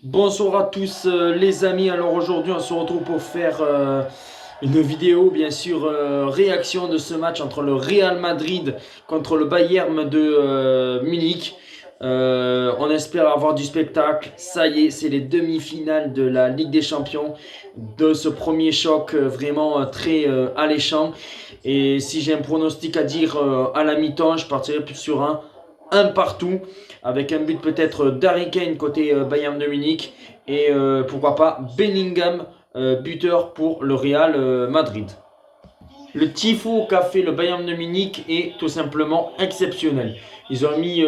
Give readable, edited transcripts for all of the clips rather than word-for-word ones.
Bonsoir à tous les amis. Alors aujourd'hui on se retrouve pour faire une vidéo bien sûr réaction de ce match entre le Real Madrid contre le Bayern de Munich. On espère avoir du spectacle. Ça y est, c'est les demi-finales de la Ligue des Champions, de ce premier choc vraiment très alléchant. Et si j'ai un pronostic à dire à la mi-temps, je partirai plus sur un partout, avec un but peut-être d'Harry Kane côté Bayern de Munich, et pourquoi pas Bellingham, buteur pour le Real Madrid. Le tifo qu'a fait le Bayern de Munich est tout simplement exceptionnel. Ils ont mis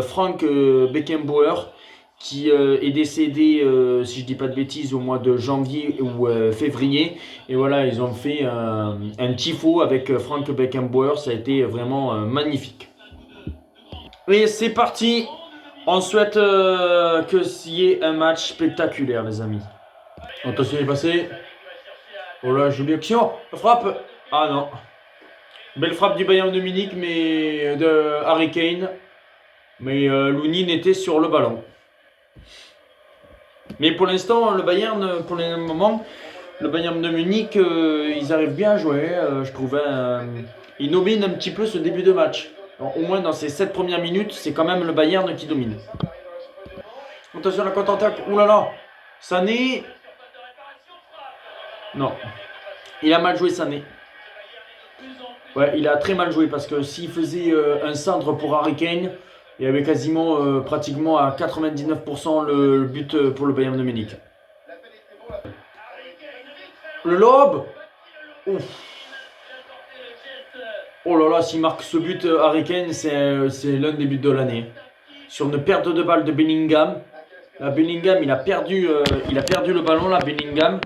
Frank Beckenbauer, qui est décédé, si je dis pas de bêtises, au mois de janvier ou février. Et voilà, ils ont fait un tifo avec Frank Beckenbauer. Ça a été vraiment magnifique. Et c'est parti. On souhaite que s'il y ait un match spectaculaire, les amis. Attention, il est passé. Oh là, jolie action. Frappe. Ah non. Belle frappe du Bayern de Munich, mais de Harry Kane. Mais Lunin était sur le ballon. Mais pour l'instant, le Bayern, pour le moment, le Bayern de Munich, ils arrivent bien à jouer. Je trouvais. Ils dominent un petit peu ce début de match. Alors, au moins dans ces 7 premières minutes, c'est quand même le Bayern qui domine. Attention à la contre-attaque. Ouh là là. Sané. Non. Il a mal joué, Sané. Ouais, il a très mal joué parce que s'il faisait un centre pour Harry Kane, il y avait quasiment, pratiquement à 99% le but pour le Bayern de Munich. Le lob. Ouf. Oh là là, s'il marque ce but, Harry Kane, c'est l'un des buts de l'année. Sur une perte de balle de Bellingham. Là, Bellingham, il a perdu le ballon, là, Bellingham.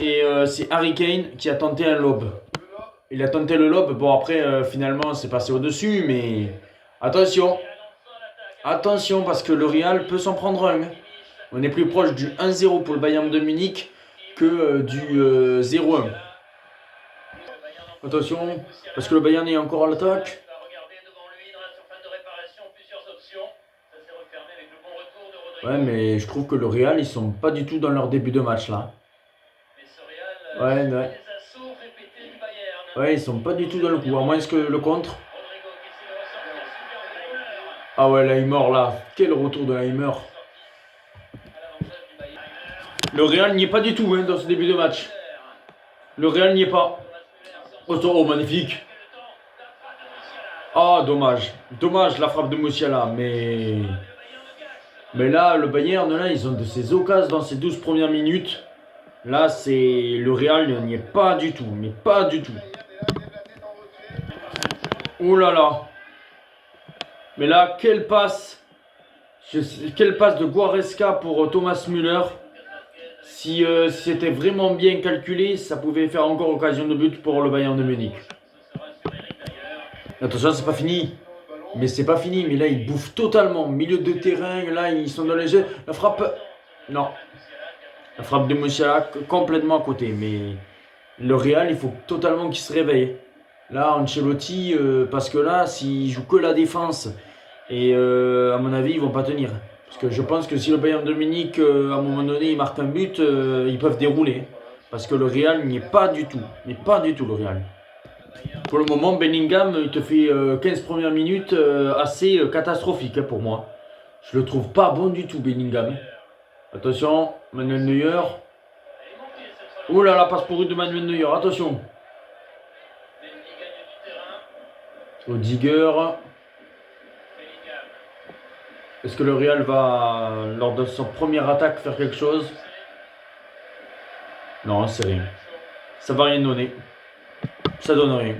Et c'est Harry Kane qui a tenté un lob. Il a tenté le lob. Bon, après, finalement, c'est passé au-dessus. Mais attention. Attention, parce que le Real peut s'en prendre un. On est plus proche du 1-0 pour le Bayern de Munich que du 0-1. Attention, parce que le Bayern est encore à l'attaque. Ouais, mais je trouve que le Real, ils sont pas du tout dans leur début de match là. Ouais, ouais. Ouais, ils sont pas du tout dans le coup, à moins que le contre. Ah ouais, Leimer là. Quel retour de Leimer. Le Real n'y est pas du tout dans ce début de match. Le Real n'y est pas. Oh, magnifique. Ah, dommage. Dommage la frappe de Musiala, mais là, le Bayern, là, ils ont de ces occasions dans ces 12 premières minutes. Là, c'est le Real n'y est pas du tout, mais pas du tout. Oh là là. Mais là, quelle passe. Quelle passe de Goretzka pour Thomas Müller. Si c'était vraiment bien calculé, ça pouvait faire encore occasion de but pour le Bayern de Munich. Attention, c'est pas fini. Mais c'est pas fini. Mais là, ils bouffent totalement. Milieu de terrain, là, ils sont dans les jeux. La frappe. Non. La frappe de Musiala complètement à côté. Mais le Real, il faut totalement qu'il se réveille. Là, Ancelotti, parce que là, s'il joue que la défense, et à mon avis, ils vont pas tenir. Parce que je pense que si le Bayern de Munich, à un moment donné, il marque un but, ils peuvent dérouler. Parce que le Real n'y est pas du tout. N'est pas du tout le Real. Pour le moment, Bellingham, il te fait 15 premières minutes assez catastrophiques pour moi. Je le trouve pas bon du tout, Bellingham. Attention, Manuel Neuer. Oh là là, passe pour de Manuel Neuer, attention. Odigger. Est-ce que le Real va, lors de son première attaque, faire quelque chose? Non, c'est rien. Ça va rien donner. Ça donne rien.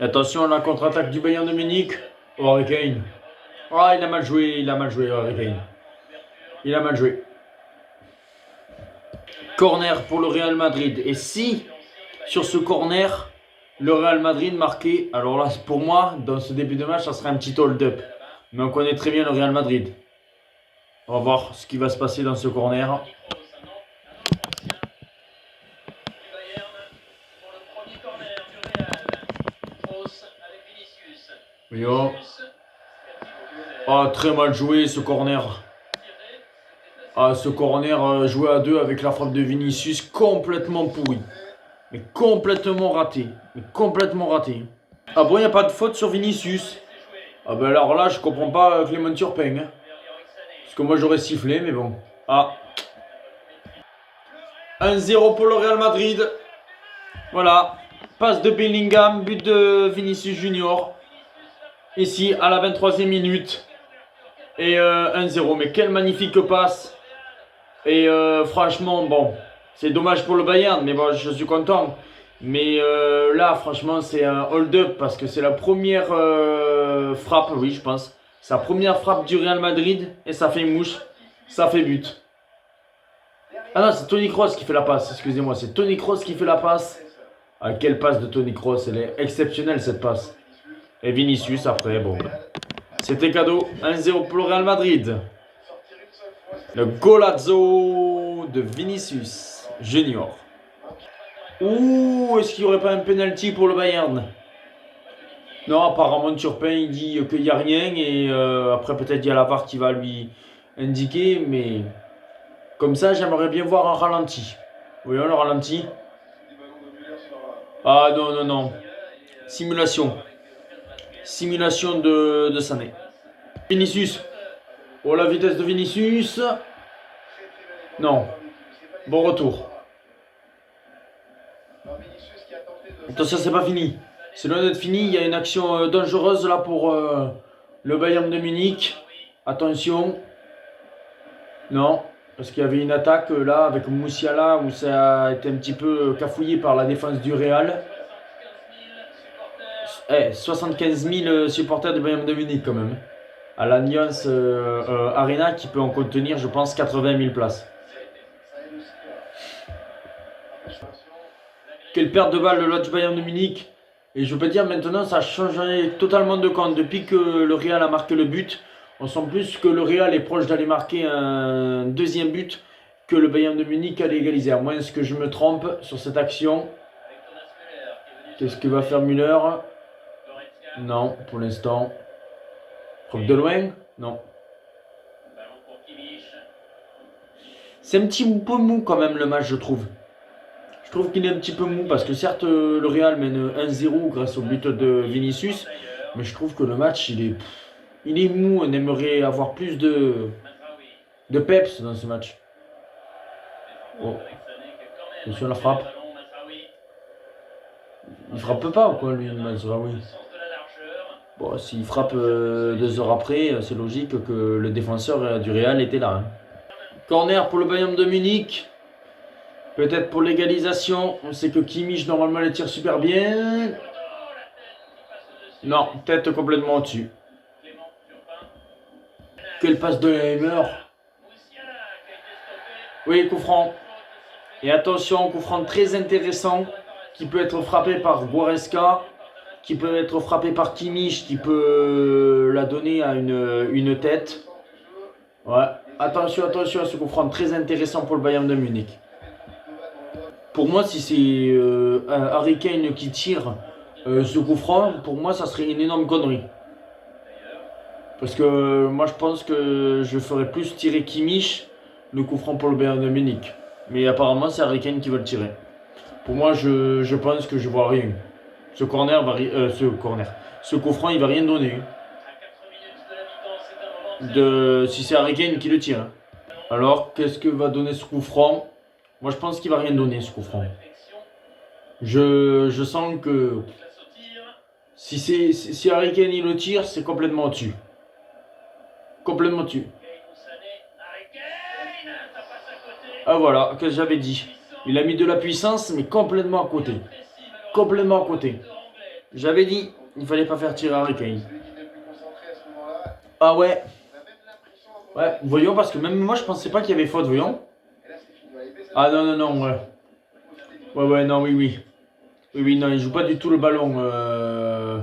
Attention à la contre-attaque du Bayern de Munich. Oh, Harry Kane. Ah, il a mal joué, Harry Kane. Il a mal joué. Corner pour le Real Madrid. Et si, sur ce corner, le Real Madrid marquait, alors là, pour moi, dans ce début de match, ça serait un petit hold-up. Mais on connaît très bien le Real Madrid. On va voir ce qui va se passer dans ce corner. Oh. Oh, très mal joué ce corner. Ah, ce corner joué à deux avec la frappe de Vinicius, complètement pourri. Mais complètement raté. Mais complètement raté. Ah bon, il n'y a pas de faute sur Vinicius. Ah ben alors là, je comprends pas Clément Turpin. Hein. Parce que moi j'aurais sifflé, mais bon. Ah. 1-0 pour le Real Madrid. Voilà. Passe de Bellingham, but de Vinicius Junior. Ici, à la 23e minute. Et 1-0. Mais quelle magnifique passe. Et franchement, bon, c'est dommage pour le Bayern, mais bon, je suis content. Mais là, franchement, c'est un hold-up parce que c'est la première frappe, oui, je pense. C'est la première frappe du Real Madrid et ça fait mouche, ça fait but. Ah non, c'est Toni Kroos qui fait la passe, excusez-moi, c'est Toni Kroos qui fait la passe. Ah, quelle passe de Toni Kroos, elle est exceptionnelle cette passe. Et Vinicius après, bon. C'était cadeau, 1-0 pour le Real Madrid. Le golazo de Vinicius Junior. Ouh, est-ce qu'il n'y aurait pas un penalty pour le Bayern? Non, apparemment Turpin il dit qu'il n'y a rien et après peut-être il y a la VAR qui va lui indiquer, mais comme ça j'aimerais bien voir un ralenti. Voyons le ralenti. Ah non, non, non. Simulation. Simulation de Sané. Vinicius. Oh la vitesse de Vinicius. Non. Bon retour. Attention, c'est pas fini. C'est loin d'être fini. Il y a une action dangereuse là pour le Bayern de Munich. Attention. Non. Parce qu'il y avait une attaque là avec Moussiala où ça a été un petit peu cafouillé par la défense du Real. 75 000 supporters du Bayern de Munich quand même. À l'Allianz Arena qui peut en contenir, je pense, 80 000 places. Quelle perte de balle le du Bayern de Munich. Et je peux dire maintenant ça a changé totalement de camp. Depuis que le Real a marqué le but, on sent plus que le Real est proche d'aller marquer un deuxième but que le Bayern de Munich allait égaliser. À moins que je me trompe sur cette action. Qu'est-ce que va faire Müller? Non, pour l'instant. Frappe de loin? Non. C'est un petit peu mou quand même le match, je trouve. Je trouve qu'il est un petit peu mou parce que certes le Real mène 1-0 grâce au but de Vinicius, mais je trouve que le match il est mou. On aimerait avoir plus de peps dans ce match. Oh. Attention la frappe. Il frappe pas ou quoi lui, Mazraoui? Bon, s'il frappe 2 heures après, c'est logique que le défenseur du Real était là. Hein. Corner pour le Bayern de Munich. Peut-être pour l'égalisation. On sait que Kimmich normalement les tire super bien. Non, tête complètement au-dessus. Quelle passe de Heimer. Oui, coup franc. Et attention, coup franc très intéressant qui peut être frappé par Goretzka, qui peut être frappé par Kimmich, qui peut la donner à une tête. Ouais, attention, attention à ce coup franc très intéressant pour le Bayern de Munich. Pour moi, si c'est Harry Kane qui tire ce coup franc, pour moi, ça serait une énorme connerie. Parce que moi, je pense que je ferais plus tirer Kimmich le coup franc pour le Bayern de Munich. Mais apparemment, c'est Harry Kane qui va le tirer. Pour moi, je pense que je vois rien. Ce coup franc, il va rien donner. Si c'est Harry Kane qui le tire. Alors, qu'est-ce que va donner ce coup franc? Moi, je pense qu'il va rien donner, ce coup franc. Je sens que si Harry Kane il le tire, c'est complètement au-dessus. Complètement au-dessus. Ah voilà, que j'avais dit. Il a mis de la puissance, mais complètement à côté. Complètement à côté. J'avais dit, il fallait pas faire tirer Harry Kane. Ah ouais. Ouais, voyons, parce que même moi, je pensais pas qu'il y avait faute, voyons. Ah non, non, non, ouais. Ouais, non, oui, oui. Oui, oui, non, il joue pas du tout le ballon.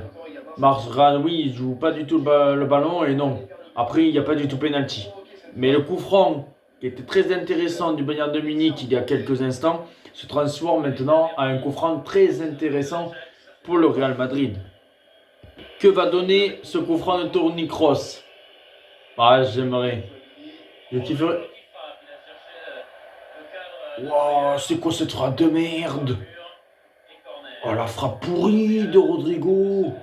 Oui, il joue pas du tout le ballon et non. Après, il n'y a pas du tout penalty. Mais le coup franc, qui était très intéressant du Bayern de Munich il y a quelques instants, se transforme maintenant en un coup franc très intéressant pour le Real Madrid. Que va donner ce coup franc de Toni Kroos? Ah, j'aimerais. Je kifferais. Wow, c'est quoi cette frappe de merde? Oh, la frappe pourrie de Rodrigo.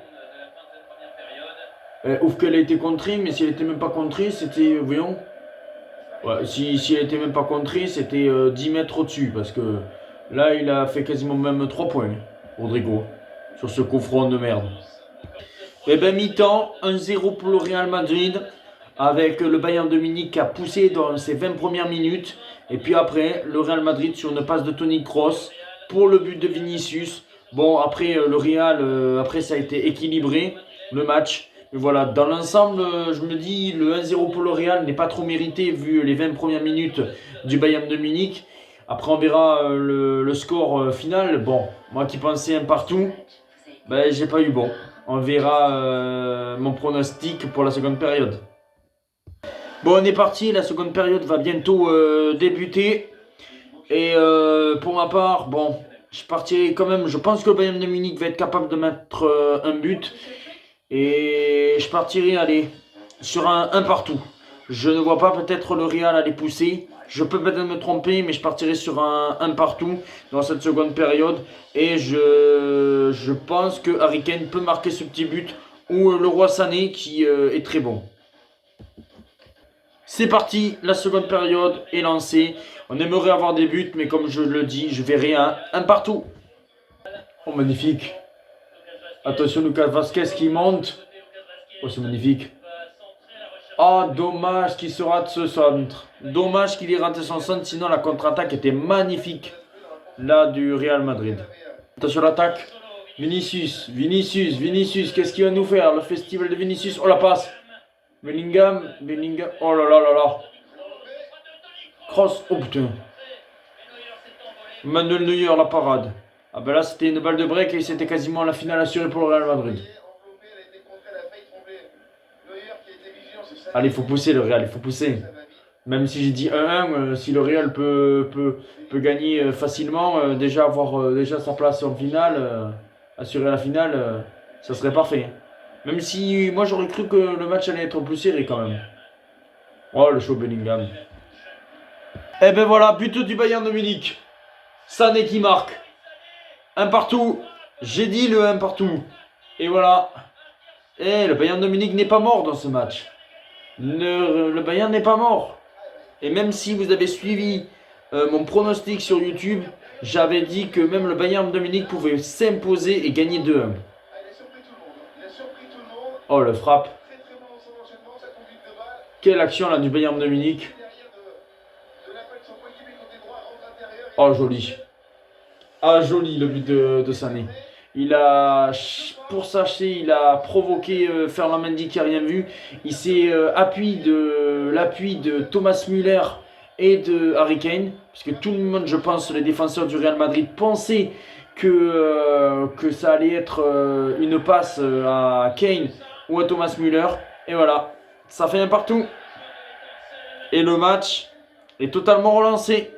Ouf qu'elle a été contrée, mais si elle était même pas contrée, c'était... Voyons. Ouais, si elle était même pas contrée, c'était 10 mètres au-dessus. Parce que là, il a fait quasiment même 3 points, Rodrigo. Sur ce coup franc de merde. Eh ben, mi-temps, 1-0 pour le Real Madrid. Avec le Bayern de Munich qui a poussé dans ses 20 premières minutes. Et puis après, le Real Madrid sur une passe de Toni Kroos pour le but de Vinicius. Bon, après, le Real, après, ça a été équilibré, le match. Mais voilà, dans l'ensemble, je me dis, le 1-0 pour le Real n'est pas trop mérité vu les 20 premières minutes du Bayern de Munich. Après, on verra le score final. Bon, moi qui pensais un partout, ben, j'ai pas eu bon. On verra mon pronostic pour la seconde période. Bon, on est parti. La seconde période va bientôt débuter. Et pour ma part, bon, je partirai quand même. Je pense que le Bayern de Munich va être capable de mettre un but. Et je partirai, allez, sur un partout. Je ne vois pas peut-être le Real aller pousser. Je peux peut-être me tromper, mais je partirai sur un partout dans cette seconde période. Et je pense que Harry Kane peut marquer ce petit but. Ou le Roi Sané qui est très bon. C'est parti, la seconde période est lancée. On aimerait avoir des buts, mais comme je le dis, je verrai un partout. Oh, magnifique. Attention, Lucas Vasquez qui monte. Oh, c'est magnifique. Oh, dommage qu'il se rate ce centre. Dommage qu'il ait raté son centre, sinon la contre-attaque était magnifique. Là, du Real Madrid. Attention, l'attaque. Vinicius, Vinicius, Vinicius, qu'est-ce qu'il va nous faire? Le festival de Vinicius. Oh, la passe. Bellingham, Bellingham. Oh là là là là. Cross. Oh putain. Manuel Neuer, la parade. Ah ben là, c'était une balle de break et c'était quasiment la finale assurée pour le Real Madrid. Allez, il faut pousser le Real, il faut pousser. Même si j'ai dit 1-1, si le Real peut gagner facilement, déjà avoir déjà sa place en finale, assurer la finale, ça serait parfait. Même si moi j'aurais cru que le match allait être plus serré quand même. Oh, le show Bellingham. Eh ben voilà, but du Bayern de Munich. Sané qui marque. Un partout. J'ai dit le un partout. Et voilà. Et le Bayern de Munich n'est pas mort dans ce match. Le Bayern n'est pas mort. Et même si vous avez suivi mon pronostic sur YouTube, j'avais dit que même le Bayern de Munich pouvait s'imposer et gagner 2-1. Oh, le frappe. Quelle action là du Bayern de Munich. Oh, joli. Ah, joli le but de Sané. Il a, pour Saché, il a provoqué Ferland Mendy qui n'a rien vu. Il s'est l'appui de Thomas Müller et de Harry Kane. Parce que tout le monde, je pense, les défenseurs du Real Madrid pensaient que ça allait être une passe à Kane ou à Thomas Müller. Et voilà, ça fait un partout. Et le match est totalement relancé.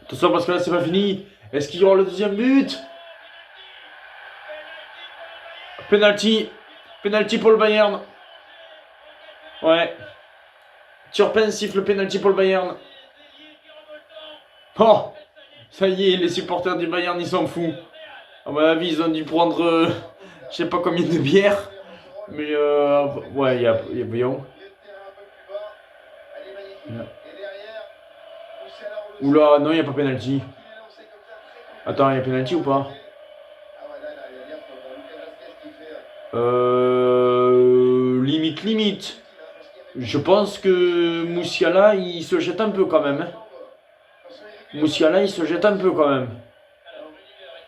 Tout ça parce que là, c'est pas fini. Est-ce qu'il y aura le deuxième but? Penalty. Penalty pour le Bayern. Ouais. Turpin siffle penalty pour le Bayern. Oh, ça y est, les supporters du Bayern, ils s'en foutent. À mon avis, ils ont dû prendre, je sais pas combien de bières. Mais ouais, voyons. Oula, non, il n'y a pas penalty. Attends, il y a penalty ou pas? Limite, limite. Je pense que Moussiala, il se jette un peu quand même. Moussiala, il se jette un peu quand même.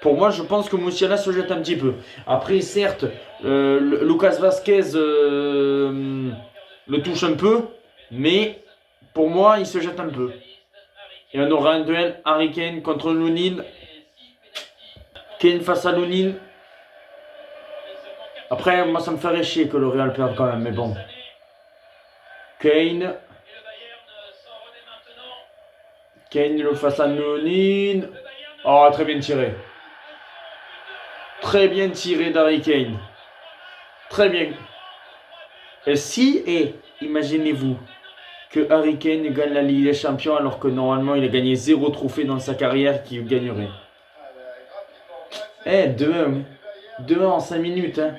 Pour moi, je pense que Moussiala se jette un petit peu. Après, certes, Lucas Vasquez le touche un peu, mais pour moi, il se jette un peu. Et on aura un duel Harry Kane contre Lounine. Kane face à Lounine. Après, moi, ça me ferait chier que le Real perde quand même, mais bon. Kane. Kane le face à Lounine. Oh, très bien tiré. Très bien tiré d'Harry Kane. Très bien. Et imaginez-vous, que Harry Kane gagne la Ligue des Champions alors que normalement il a gagné 0 trophée dans sa carrière qu'il gagnerait. Eh, 2-1. 2-1 en 5 minutes. Hein.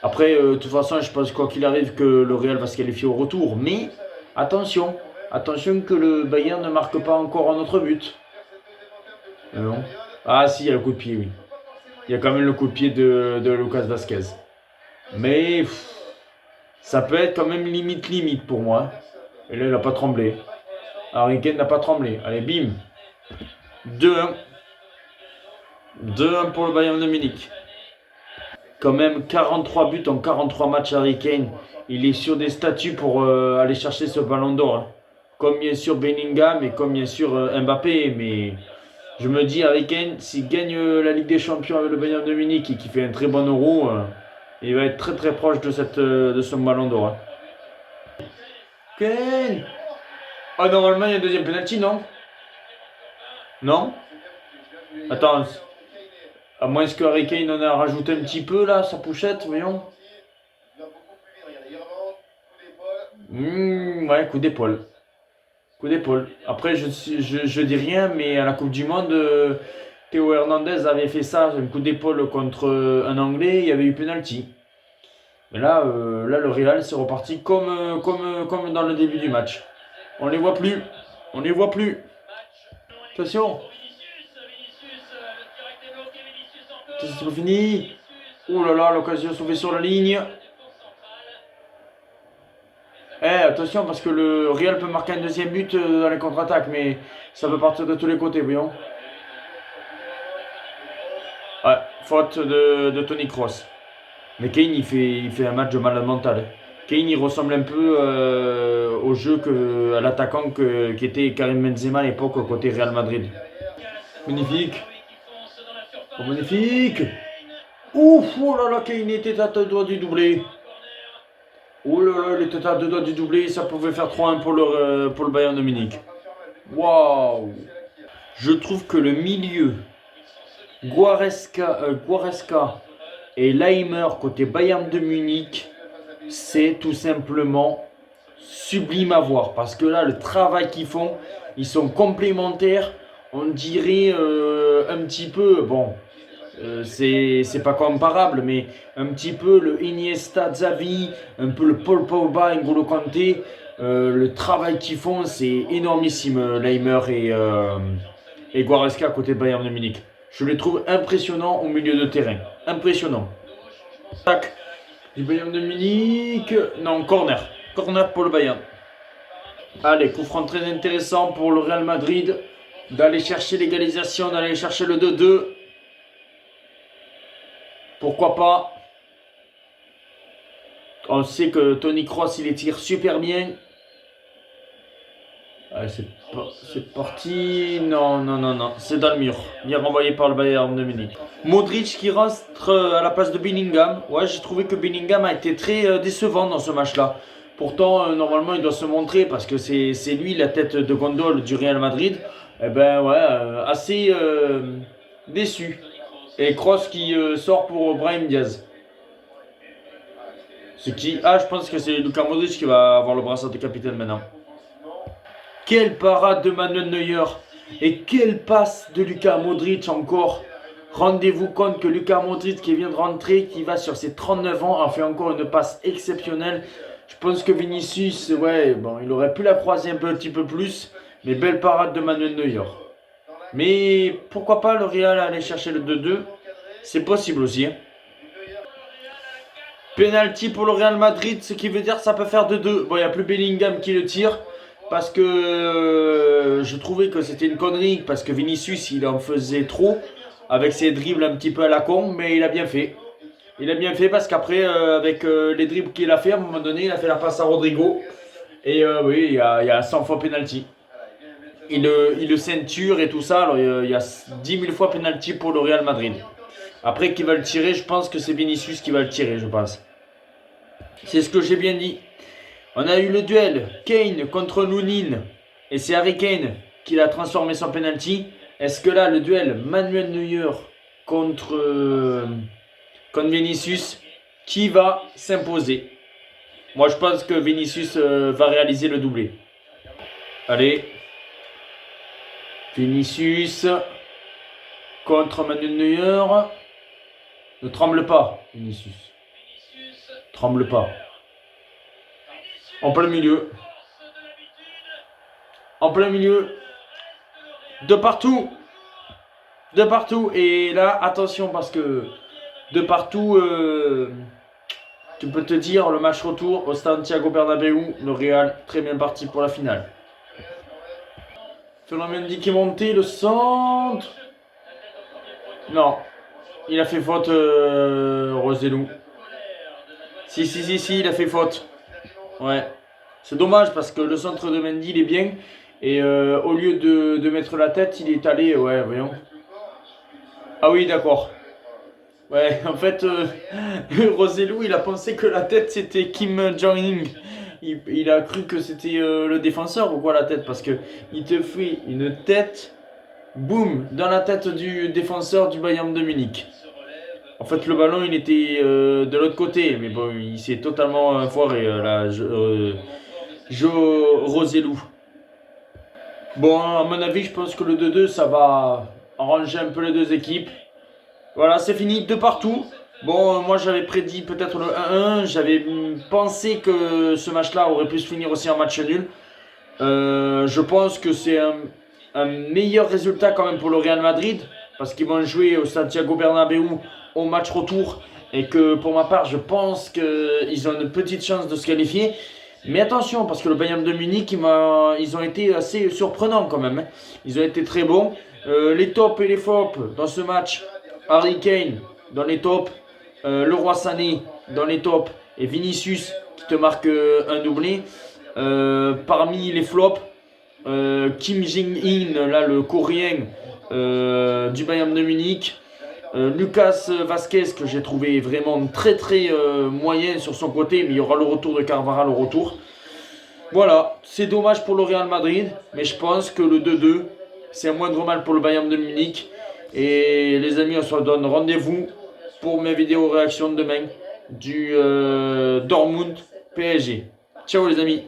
Après, de toute façon, je pense quoi qu'il arrive que le Real va se qualifier au retour. Mais attention, attention que le Bayern ne marque pas encore un autre but. Non. Ah si, il y a le coup de pied, oui. Il y a quand même le coup de pied de Lucas Vasquez. Mais ça peut être quand même limite pour moi. Et là, il n'a pas tremblé. Harry Kane n'a pas tremblé. Allez, bim. 2-1. 2-1 pour le Bayern de Munich. Quand même 43 buts en 43 matchs Harry Kane. Il est sur des statuts pour aller chercher ce ballon d'or. Hein. Comme bien sûr Bellingham et comme bien sûr Mbappé. Mais je me dis Harry Kane, s'il gagne la Ligue des Champions avec le Bayern de Munich et qu'il fait un très bon euro, il va être très proche de ce ballon d'or. Hein. Kane. Ah, normalement il y a un deuxième penalty, non? Non? Attends. À moins que Harry Kane en a rajouté un petit peu là, sa pochette, voyons. Ouais, coup d'épaule. Coup d'épaule. Après, je dis rien, mais à la Coupe du Monde, Théo Hernandez avait fait ça, un coup d'épaule contre un Anglais, il y avait eu penalty. Mais là, le Real, c'est reparti comme dans le début du match. On les voit plus. On les voit plus. Attention. C'est pas fini. Oh là là, l'occasion sauvée sur la ligne. Attention parce que le Real peut marquer un deuxième but dans les contre-attaques, mais ça peut partir de tous les côtés, voyons. Ouais, faute de Toni Kroos. Mais Kane, il fait un match de malade mental. Kane, il ressemble un peu au jeu à l'attaquant qui était Karim Benzema à l'époque côté Real Madrid. Magnifique. Oh, magnifique. Ouf, oh là là, Kane était à deux doigts du doublé. Oh là là, il était à deux doigts du doublé, ça pouvait faire 3-1 pour le Bayern de Munich. Waouh. Je trouve que le milieu, Goretzka et Laimer côté Bayern de Munich, c'est tout simplement sublime à voir. Parce que là, le travail qu'ils font, ils sont complémentaires. On dirait un petit peu, bon, c'est pas comparable, mais un petit peu le Iniesta Xavi, un peu le Paul Pogba, N'Golo Kanté. Le travail qu'ils font, c'est énormissime, Laimer et Goretzka côté Bayern de Munich. Je les trouve impressionnants au milieu de terrain. Impressionnant. Tac. Du Bayern de Munich. Non, corner. Corner pour le Bayern. Allez, coup franc très intéressant pour le Real Madrid. D'aller chercher l'égalisation, d'aller chercher le 2-2. Pourquoi pas. On sait que Toni Kroos, il les tire super bien. Allez, c'est parti. Non. C'est dans le mur. Bien renvoyé par le Bayern de Munich. Modric qui rentre à la place de Bellingham. Ouais, j'ai trouvé que Bellingham a été très décevant dans ce match-là. Pourtant, normalement, il doit se montrer parce que c'est lui la tête de gondole du Real Madrid. Eh ben ouais, assez déçu. Et Kroos qui sort pour Brahim Diaz. Je pense que c'est Luka Modric qui va avoir le brassard de capitaine maintenant. Quelle parade de Manuel Neuer. Et quelle passe de Luka Modric encore. Rendez-vous compte que Luka Modric qui vient de rentrer, qui va sur ses 39 ans, a fait encore une passe exceptionnelle. Je pense que Vinicius, il aurait pu la croiser un petit peu plus. Mais belle parade de Manuel Neuer. Mais pourquoi pas le Real aller chercher le 2-2. C'est possible aussi. Hein. Penalty pour le Real Madrid, ce qui veut dire que ça peut faire 2-2. Bon, il n'y a plus Bellingham qui le tire. Parce que je trouvais que c'était une connerie. Parce que Vinicius, il en faisait trop. Avec ses dribbles un petit peu à la con. Mais il a bien fait. Il a bien fait parce qu'après, avec les dribbles qu'il a fait, à un moment donné, il a fait la passe à Rodrigo. Et oui, il y a 100 fois penalty. Il le ceinture et tout ça. Alors il y a 10 000 fois penalty pour le Real Madrid. Après, qui va le tirer, je pense que c'est Vinicius qui va le tirer, je pense. C'est ce que j'ai bien dit. On a eu le duel Kane contre Lunin. Et c'est Harry Kane qui l'a transformé son penalty. Est-ce que là, le duel Manuel Neuer contre Vinicius, qui va s'imposer? Moi, je pense que Vinicius va réaliser le doublé. Allez. Vinicius contre Manuel Neuer. Ne tremble pas, Vinicius. Tremble pas. En plein milieu. En plein milieu. De partout. De partout. Et là, attention parce que de partout, tu peux te dire, le match retour au Santiago Bernabéu, le Real très bien parti pour la finale. Mendy qui est monté, le centre. Non, il a fait faute, Roselou. Si, il a fait faute. Ouais. C'est dommage parce que le centre de Mendy, il est bien. Et au lieu de mettre la tête, il est allé. Ouais, voyons. Ah oui, d'accord. Ouais, en fait, Roselou, il a pensé que la tête c'était Kim Jong-un. Il a cru que c'était le défenseur ou quoi la tête parce que il te fait une tête, boum, dans la tête du défenseur du Bayern de Munich. En fait, le ballon il était de l'autre côté, mais bon, il s'est totalement foiré là, Roselou. Bon, à mon avis, je pense que le 2-2 ça va arranger un peu les deux équipes. Voilà, c'est fini de partout. Bon, moi j'avais prédit peut-être le 1-1. J'avais pensé que ce match-là aurait pu se finir aussi en match nul. Je pense que c'est un meilleur résultat quand même pour le Real Madrid. Parce qu'ils vont jouer au Santiago Bernabéu au match retour. Et que pour ma part, je pense qu'ils ont une petite chance de se qualifier. Mais attention, parce que le Bayern de Munich, ils ont été assez surprenants quand même. Ils ont été très bons. Les tops et les flops dans ce match. Harry Kane dans les tops, Leroy Sané dans les tops et Vinicius qui te marque un doublé. Parmi les flops, Kim Jong-un, là le coréen du Bayern de Munich. Lucas Vasquez que j'ai trouvé vraiment très très moyen sur son côté, mais il y aura le retour de Carvajal au retour. Voilà, c'est dommage pour le Real Madrid, mais je pense que le 2-2, c'est un moindre mal pour le Bayern de Munich. Et les amis, on se donne rendez-vous pour mes vidéos réactions de demain du Dortmund PSG. Ciao les amis.